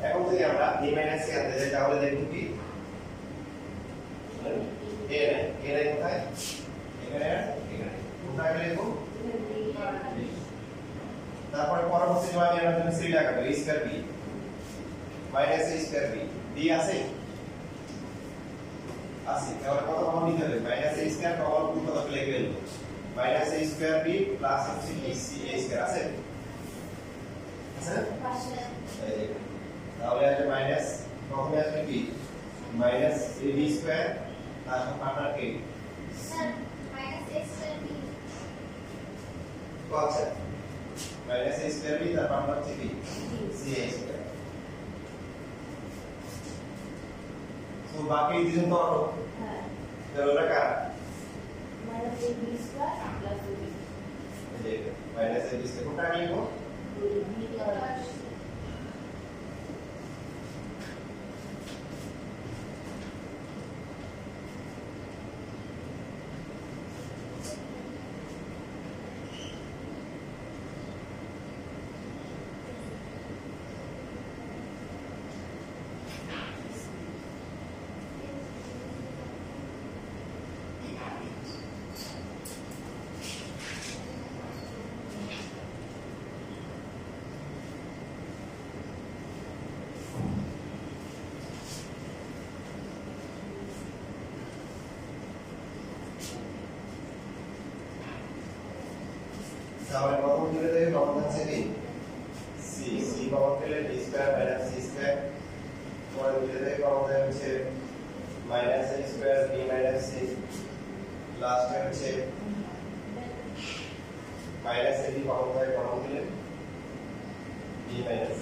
এখন যদি আমরা a মাইনাস c আনতে যাই তাহলে দেখব কি a নাই কোথায় এখানে কোথায় লিখব তারপরে পরবর্তী জবাব আমরা জন্য c লাগাবো a square b minus a square b b আছে তাহলে কত কমন নিতে হবে মাইনাস a স্কয়ার কমন কত লিখে ফেলব minus a square b plus হচ্ছে c a স্কয়ার আছে তাহলে আসবে মাইনাস প্রথমে আসবে কি মাইনাস ab স্কয়ার তারপর partner K sir minus a square b কত মাইনাস a স্কয়ার b তার পার্টনার হচ্ছে কি c a স্কয়ার তো বাকি দুজন তো অটো হ্যাঁ তাহলে ওটা কার minus a b square plus b এই মাইনাস ab স্কয়ার কোনটা লিখবো b প্লাস তাহলে প্রথম দিকে থেকে কমন আছে কি c c কমন পেলে d square minus c square পরে দিকে থেকে কমন হচ্ছে minus a square b minus c last হচ্ছে মাইনাস a b কমন দিলে b minus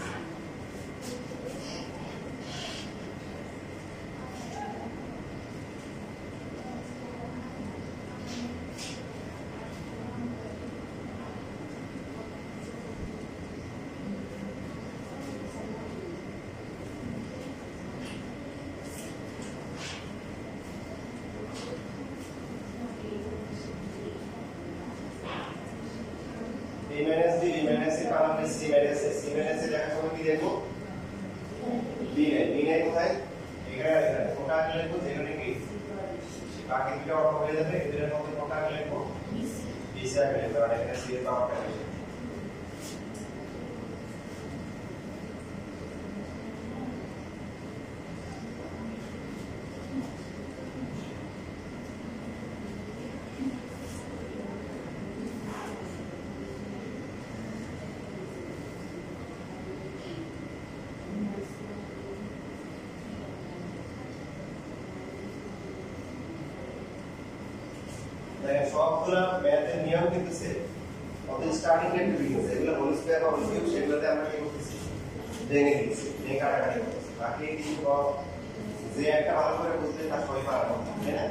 b minus d minus c পারলে c minus a c minus a লেখার সময় কি দেখবো b নাই কোথায় এখানে কোটা লিখবো যেখানে কি বাকি দুটো অটো হয়ে যাবে এদের মধ্যে কোটা লিখবো b c আগে লিখবো আর এখানে c এর পাওয়ারটা লিখবো দেখেন সবগুলো ম্যাথের নিয়ম কিন্তু সেম অত স্টার্টিং এর ডিভিশন এগুলো হোল স্কয়ার বা হোল কিউব সেগুলোতে আমরা কি করতেছি ভেঙে দিচ্ছি ভেঙে কাটাকাটি করতেছি বাকি কিন্তু যে একটা ভালো করে বুঝলে তার সবাই পারবে তাই না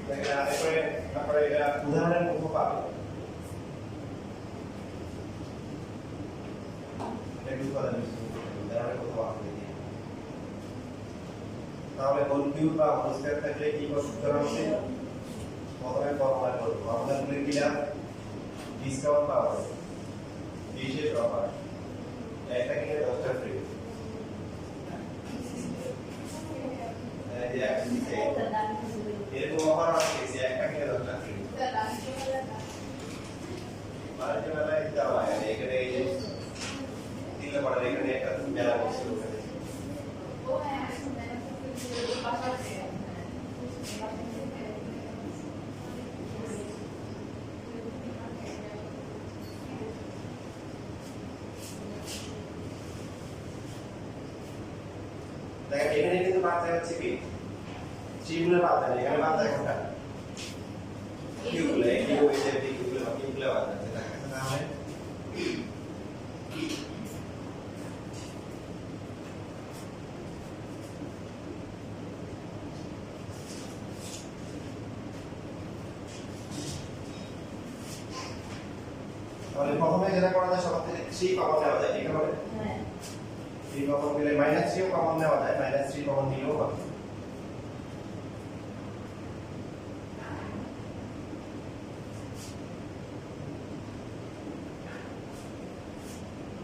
দেখেন এরপরে তারপরে উদাহরণের মতো পাবেন একটু কথা উদাহরণের মতো পাবেন তাহলে হোল কিউব বা হোল স্কয়ার থাকলে কি সূত্র হবে প্রথমে ফর্মুলা করব আমরা বলে দিলাম ডিসকাউন্ট পাওয়ার বিশেষ অফার একটা কিনে 10টা ফ্রি এরকম অফার আছে যে একটা কিনে 10টা ফ্রি মার্কেটে বেলায় দেওয়া হয় এখানে এই যে দিলে পড়া এখানে একটা মেলা বসে ওখানে দেখেন এখানে কিন্তু বাদ হচ্ছে কি চিগুলো বাদ দেয় এখানে বাদ দেয় কোনটা কিউগুলো কিউ এই যে কিউগুলো বাদ দেয় দেখেন তাহলে তাহলে প্রথমে যেটা করা যায় সবার থেকে 3 কমন নেওয়া যায় ঠিক আছে হ্যাঁ 3 কমন গেলে -3 ও কমন নেওয়া যায় -3 কমন নিলেও হবে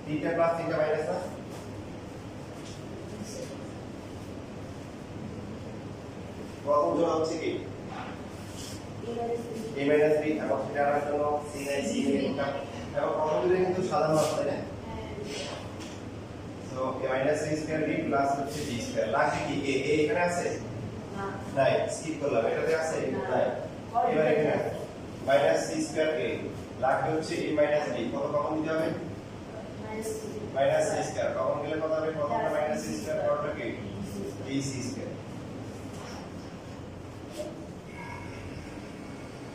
তিনটা প্লাস তিনটা মাইনাস না প্রথম জোড়া হচ্ছে কি a minus b এবং সেটার জন্য c নাই c নিলাম এবং প্রথম জোড়া কিন্তু সাধারণ আছে তাই না so a minus c square b plus হচ্ছে b স্কয়ার লাগে কি a এখানে আছে না নাই স্কিপ করলাম এটাতে আছে নাই এবার এখানে minus c স্কয়ার a লাগে হচ্ছে a minus b কত কমন দিতে হবে minus c স্কয়ার কমন গেলে কত হবে প্রথমটা minus c স্কয়ার পরটা কি b c স্কয়ার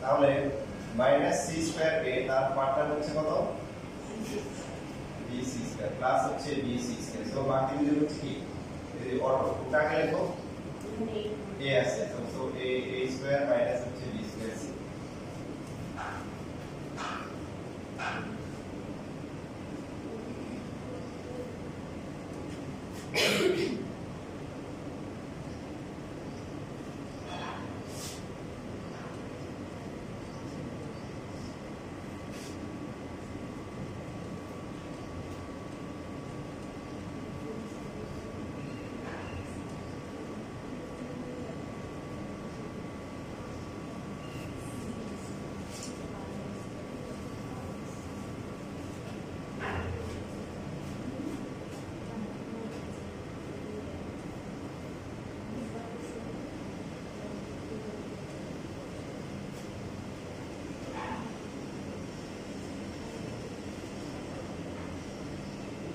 তাহলে -c স্কয়ার a তার পার্টটা হচ্ছে কত bc স্কয়ার প্লাস হচ্ছে bc স্কয়ার সো বাকি দুটো হচ্ছে কি এই অটো কাকে লিখো a আছে সো a স্কয়ার মাইনাস হচ্ছে b স্কয়ার c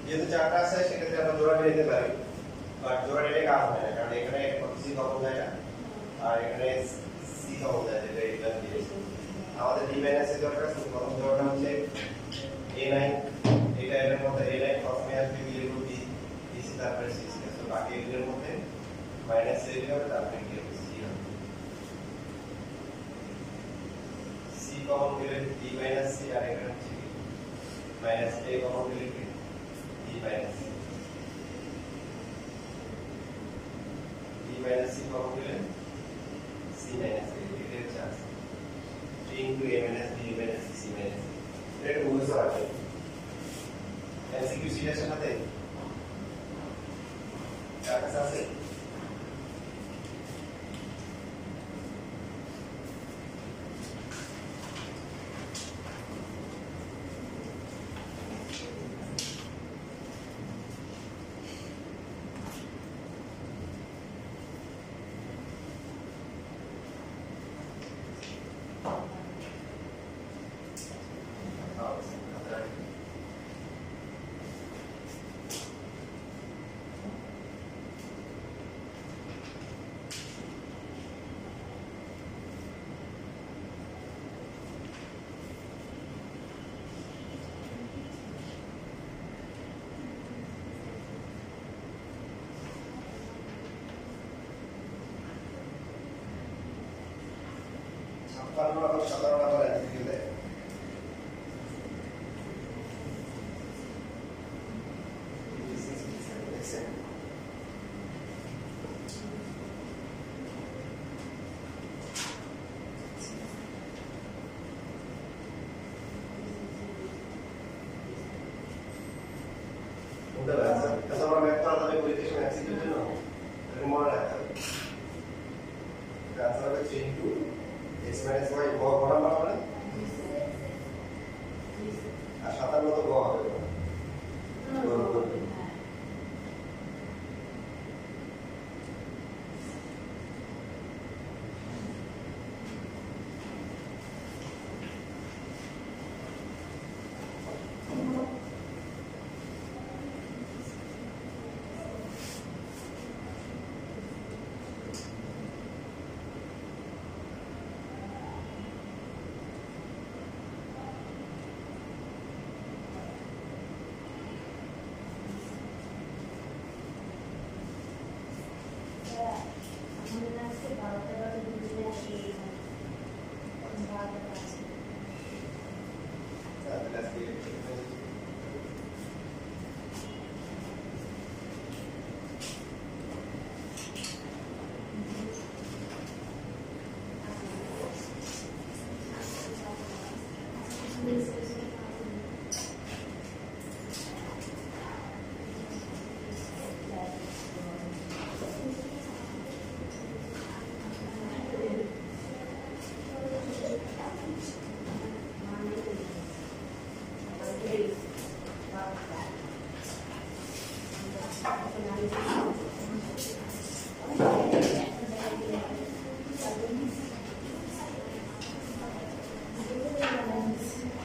যেহেতু চারটা আছে সেক্ষেত্রে আমরা জোড়া নিতে পারি বাট জোড়া নিলে কাজ হয় না কারণ এখানে সি কমন যায় না আর এখানে সি কমন যায় যেটা এটা দিয়েছে আমাদের ডি মাইনাস এর দরকার আছে প্রথম জোড়াটা হচ্ছে a9 এটা এর মধ্যে a9 প্রথমে আসবে b এর উপর b c তারপরে c স্কয়ার তো বাকি এর মধ্যে মাইনাস a হবে তারপরে কি হবে c হবে c কমন গেলে d মাইনাস c আর এখানে হচ্ছে মাইনাস a কমন গেলে d minus c কমন গেলে c minus a এটা হচ্ছে আছে 3 into a minus b minus c minus এটা মুখস্থ রাখবে এমসিকিউ সিরিজের সাথে কার কাছে আছে সাধারণ আবার অ্যান্সার দিলে দেখছেন ওটা আছে এটা আমরা ম্যাথ করা যাবে পরীক্ষা এমসিকিউর জন্য এটা মনে রাখতে হবে এটা আসলে 3 x - y বড় নাম্বার হবে